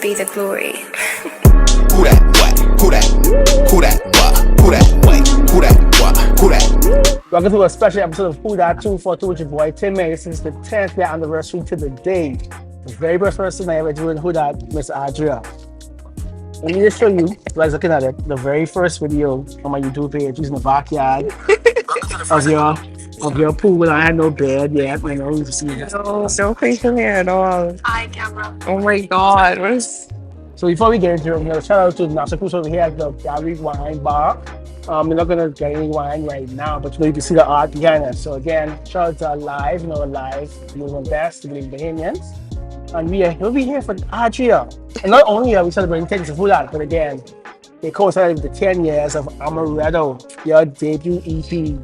be the glory. Who that what? Who that? Who that what? Who that what? Who that what? Who that? Welcome to a special episode of Who That 242 with your boy Timmy. Since the 10th year anniversary to the day. The very first person I ever doing Who That, Miss Adria. Let me just show you, guys looking at it, the very first video on my YouTube page using the backyard of your pool when I had no bed yet, you know, you see it. No, no facial hair at all. Hi, camera. Oh my god, what is... So before we get into it, shout out to Nasa Cruz over here at the Gallery Wine Bar. We're not gonna get any wine right now, but you can see the art behind us. So again, shout out to our live, doing our best to be Bahamians. And we'll be here for Adria. And not only are we celebrating 10 years of Hulat, but again, they coincided with the 10 years of Amaretto, your debut EP.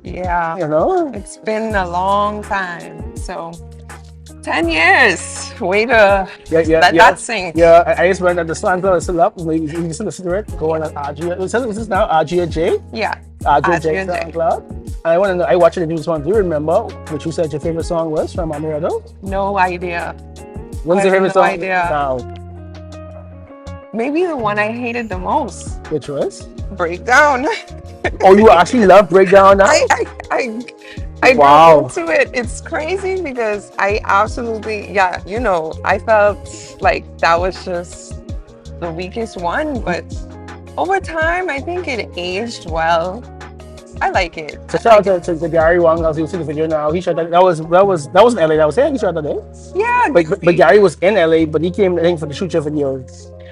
Yeah, You know? it's been a long time. So, 10 years. Way to let that sink. Yeah, I just went at the Slant Club, still up. You can still listen to it. Go on at Adria. This is now Adria J. Yeah, Adria J Adria J. Slant Club. And I want to know, I watched the news one. Do you remember what you said your favorite song was from Amaretto? No idea. What's I your have favorite no song idea. now? Maybe the one I hated the most. Which was? Breakdown. Oh, you actually love Breakdown now? I Wow. got into it. It's crazy because I absolutely, I felt like that was just the weakest one, but over time, I think it aged well. I like it. So shout out to Gary Wong, as you see the video now. He shot that. That was in LA. That was here. He shot that day. Yeah, But Gary was in LA, but he came I think for the shoot your video.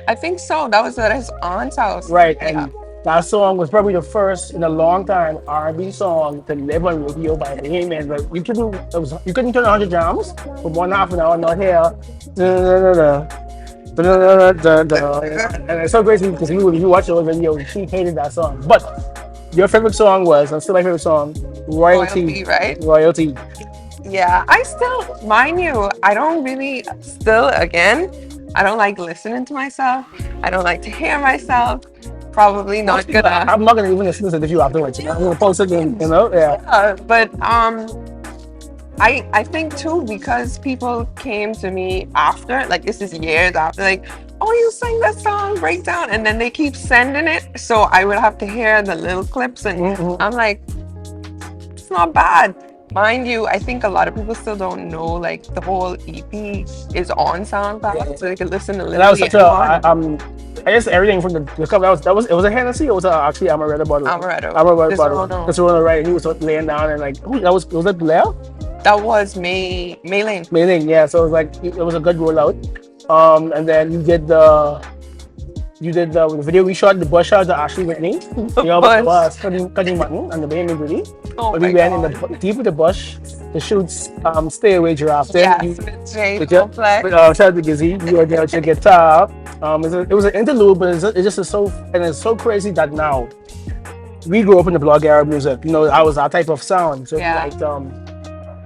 I think so. That was at his aunt's house. Right, Yeah. and that song was probably the first in a long time R&B song to live on radio by the Heyman. But you couldn't turn 100 jams for 1.5 hour, not here. And it's so crazy because you watch the video, she hated that song. But your favorite song was, and still my favorite song, Royalty, right? Royalty. Yeah, I still, mind you, I don't really, I don't like listening to myself. I don't like to hear myself. Probably not gonna. I'm not gonna even listen to the video afterwards. I'm gonna post it, yeah. But I think too, because people came to me after, like this is years after, like, oh, you sang that song Breakdown, and then they keep sending it, so I would have to hear the little clips, and I'm like, it's not bad. Mind you, I think a lot of people still don't know, like, the whole EP is on SoundCloud, so they can listen to And that was such anyone. I guess everything from the cover, it was a Hennessy, or was actually Amaretto bottle? Amaretto. Bottle. That's the one, right? And he was laying down and like, was that Blair? That was May Lane. Mailing, yeah. So it was like, it was a good rollout. And then you did the video we shot, the bush shot, the Ashley Whitney. You know, it was cutting mutton and the baby booty. Oh But my we went God. in the deep of the bush to shoot Stay Away Giraffe. Yes, You- with Jay with your- Complex. with, shout out to Gizzy, you were there with your guitar. It was an interlude, but it's so crazy that now we grew up in the blog era of music. You know, I was our type of sound, so Yeah. like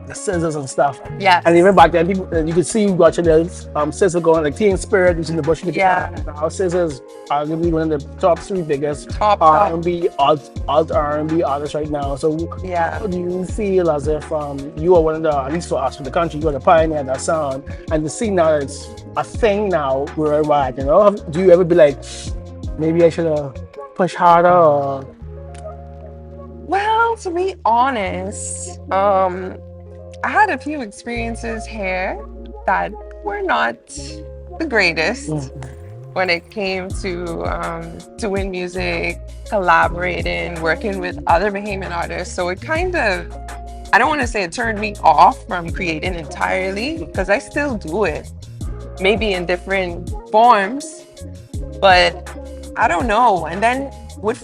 the scissors and stuff. Yes. And even back then, people you could see watching the scissors going like Teen Spirit using the bush guitar. Yeah. Now scissors are gonna be one of the top 3 biggest Top. R&B alt R&B artists right now. So Yeah. how do you feel as if you are one of the, at least for us for the country, you are the pioneer of that sound, and to see now that it's a thing now worldwide, you know? Do you ever be like, maybe I should have pushed harder, or Well, to be honest, I had a few experiences here that were not the greatest when it came to doing music, collaborating, working with other Bahamian artists. So it kind of, I don't want to say it turned me off from creating entirely, because I still do it, maybe in different forms, but I don't know. And then what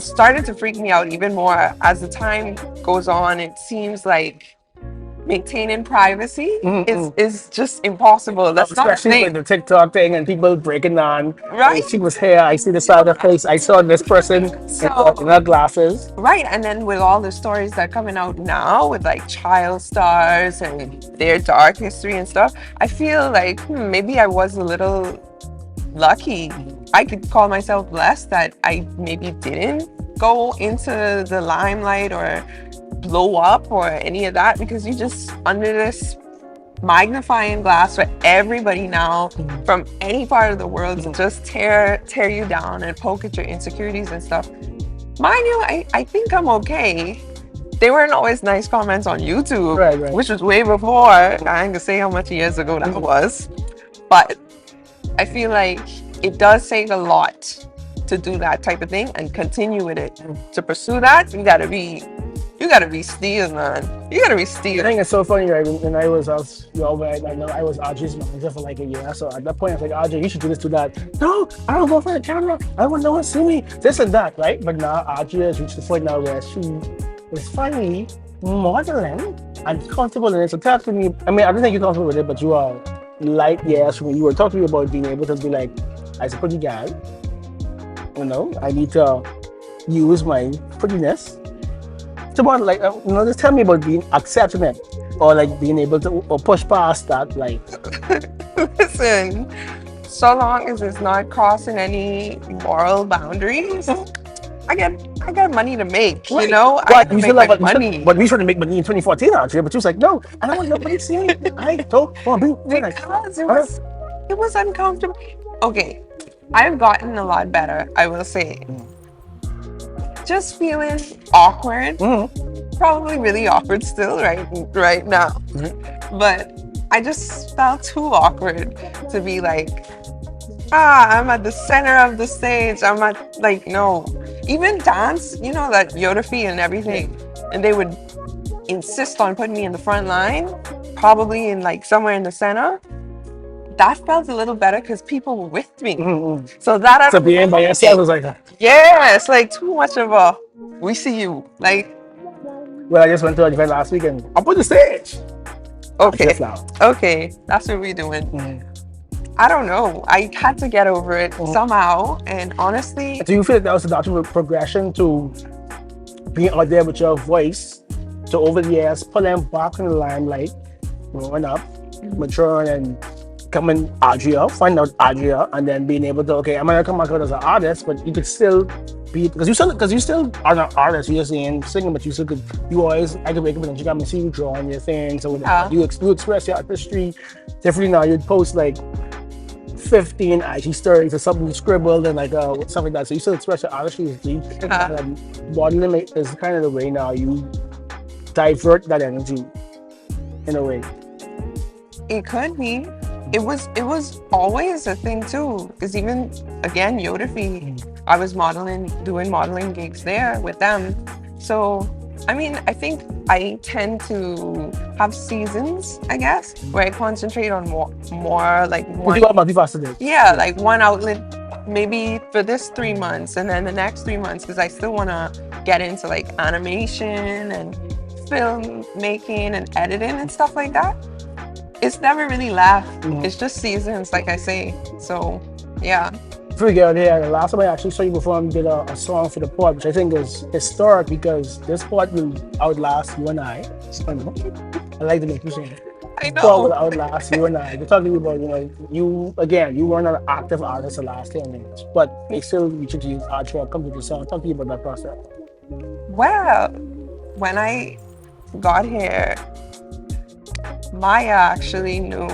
started to freak me out even more as the time goes on. It seems like maintaining privacy is just impossible. That's not a especially thing. with the TikTok thing and people breaking on. Right. She was here, I see the side of her face, I saw this person in her glasses. Right, and then with all the stories that are coming out now with like child stars and their dark history and stuff, I feel like maybe I was a little lucky. I could call myself blessed that I maybe didn't go into the limelight or blow up or any of that, because you just under this magnifying glass for everybody now from any part of the world to just tear you down and poke at your insecurities and stuff. Mind you, I think I'm okay. They weren't always nice comments on YouTube, Right. which was way before. I ain't gonna say how much years ago that was, but I feel like it does take a lot to do that type of thing and continue with it. To pursue that, you gotta be steel, man. You gotta be I steel. think it's so funny, right? When I was I was Audrey's manager for like a year. So at that point, I was like, Audrey, you should do this, do that. No, I don't go for the camera. I don't want no one to see me. This and that, right? But now Audrey has reached the point now where she is finally modeling and comfortable in it. So talk to me. I mean, I don't think you're comfortable with it, but you are light yes. When you were talking to me about being able to be like, as a pretty guy, I need to use my prettiness. So about like, just tell me about being accepting it, or like being able to or push past that, like. Listen, so long as it's not crossing any moral boundaries, I got money to make. Right. I But gotta you make still my like money. but we trying to make money in 2014 actually. But she was like, no, I don't want nobody to see me. I don't want to be like, Because it was uncomfortable. Okay, I've gotten a lot better, I will say. Just feeling awkward, probably really awkward still right now. But I just felt too awkward to be like, I'm at the center of the stage. I'm at no. Even dance, that choreography and everything. And they would insist on putting me in the front line, probably in somewhere in the center. That felt a little better because people were with me. So that I so don't being by like yourself it. was like that. Yeah, it's like too much of a we see you. Well, I just went to an event last weekend. Up on the stage. Okay. Just now. Okay, that's what we're doing. I don't know. I had to get over it somehow. And honestly, Do you feel like that was a natural progression to being out there with your voice, to over the years pulling back in the limelight, growing up, maturing and coming Adria, find out Adria, and then being able to I'm gonna come back out as an artist, but you could still be because you still are an artist. You're saying singing, but you still could. You always I could wake up and you got me see you drawing your things or whatever. You express your artistry differently now. You'd post 15 IG stories or something you scribbled and something like that. So you still express your artistry. Modeling is kind of the way now you divert that energy in a way. it could be. It was always a thing too. Because even again, choreography, I was doing modeling gigs there with them. So I mean, I think I tend to have seasons, I guess, where I concentrate on more like one. You got multifaceted. Yeah, like one outlet maybe for this 3 months and then the next 3 months because I still want to get into animation and film making and editing and stuff like that. It's never really left. It's just seasons, like I say. So, yeah. Before we get out here, the last time I actually saw you perform, did a song for the pod, which I think is historic because this pod will outlast you and I. I like to make you sing. I know. Pod will outlast you and I. We're talking about, you weren't an active artist the last 10 years, but they still reaching to you, Adria, come to the song. Talk to you about that process. Well, when I got here, Maya actually knew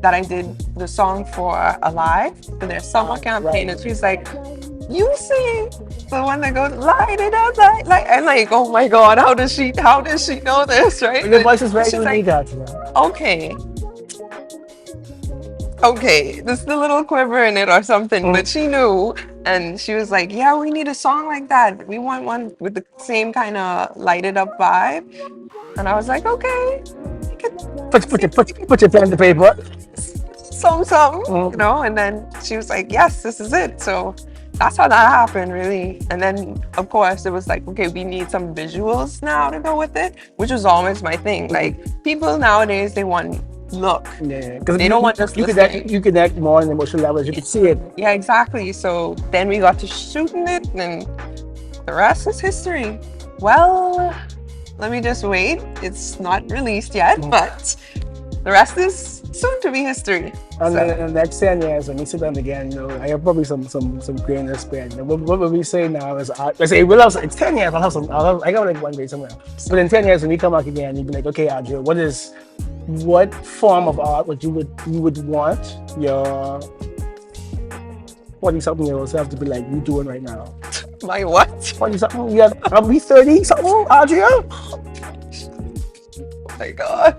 that I did the song for Alive for their summer campaign, and she's like, "You sing the one that goes light it up, and oh my God, how does she know this, right?" Your voice is very She's unique, okay, there's a little quiver in it or something, but she knew, and she was like, "Yeah, we need a song like that. We want one with the same kind of lighted up vibe." And I was like, "Okay." Put your pen in the paper. Something, and then she was like, "Yes, this is it." So that's how that happened, really. And then, of course, it was like, okay, we need some visuals now to go with it, which was always my thing. Like, people nowadays, they want look. Yeah, because they don't want just you connect more on the emotional levels. You can see it. Yeah, exactly. So then we got to shooting it, and the rest is history. Well, let me just wait. It's not released yet, but the rest is soon to be history. And then in the next 10 years, when we sit down again, I have probably some grain to spend. What we say now is, let's say, it's 10 years, I got one grade somewhere. But in 10 years, when we come back again, you'd be like, okay, Adria, what is what form of art would you want your 40-something-year-old self to be like you doing right now? My what? 40-something, yeah, I'll be 30-something, Adria. Oh my God.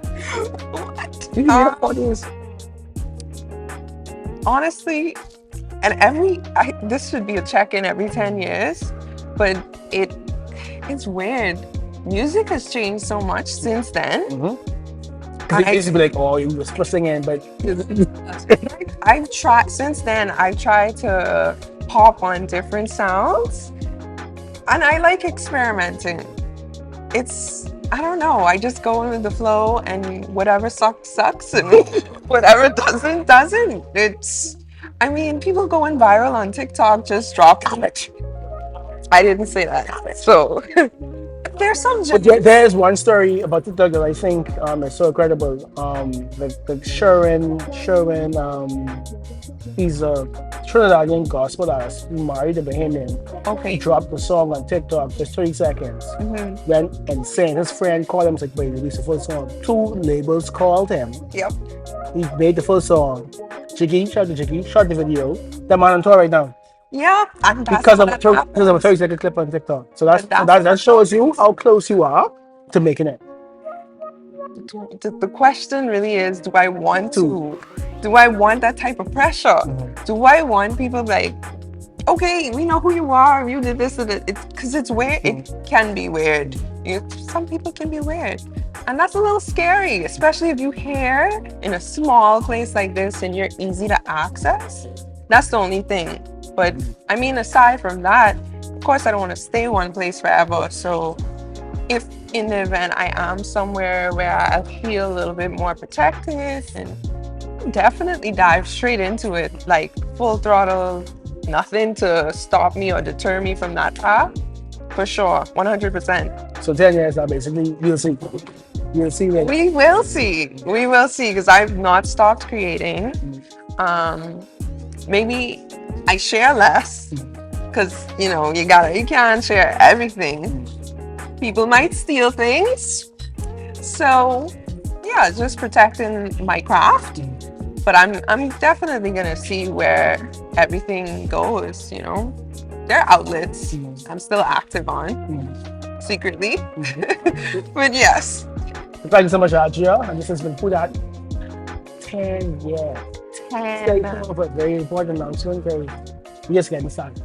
What? You can get 40s. Honestly, and this should be a check-in every 10 years, but it's weird. Music has changed so much since then. Because it used to be like, oh, you were supposed to sing, but Since then, I've tried to pop on different sounds, and I like experimenting. I don't know, I just go with the flow, and whatever sucks, sucks, and whatever doesn't. I mean, people going viral on TikTok just drop it. I didn't say that. So, there's some But there's one story about TikTok that I think is so incredible. The Sherwin, he's a Trinidadian gospel artist. He married a Bahamian. He Okay. dropped the song on TikTok, just 30 seconds. Went insane. His friend called him, was like, wait, release the full song. 2 labels called him. Yep. He made the full song. Jiggy, shout the video. The man on tour right now. Yeah, and that's Because of what because of a happens. 30-second clip on TikTok. So that That's that shows you how close you are to making it. The question really is, do I want that type of pressure? Do I want people like, okay, we know who you are, you did this and it, because it's weird. It can be weird. Some people can be weird, and that's a little scary, especially if you hear in a small place like this and you're easy to access. That's the only thing. But I mean, aside from that, of course, I don't want to stay one place forever. So if in the event I am somewhere where I feel a little bit more protected, and definitely dive straight into it, like full throttle, nothing to stop me or deter me from that path, for sure, 100%. So 10 years now, basically, you'll see. You'll see that. We will see, because I've not stopped creating. Maybe I share less, because you can't share everything. People might steal things. So yeah, just protecting my craft. But I'm definitely gonna see where everything goes, There are outlets I'm still active on, secretly. But yes. Thank you so much, Adria. And this has been Put Out 10 years. Stay 10. tuned for a very important announcement because we just getting started.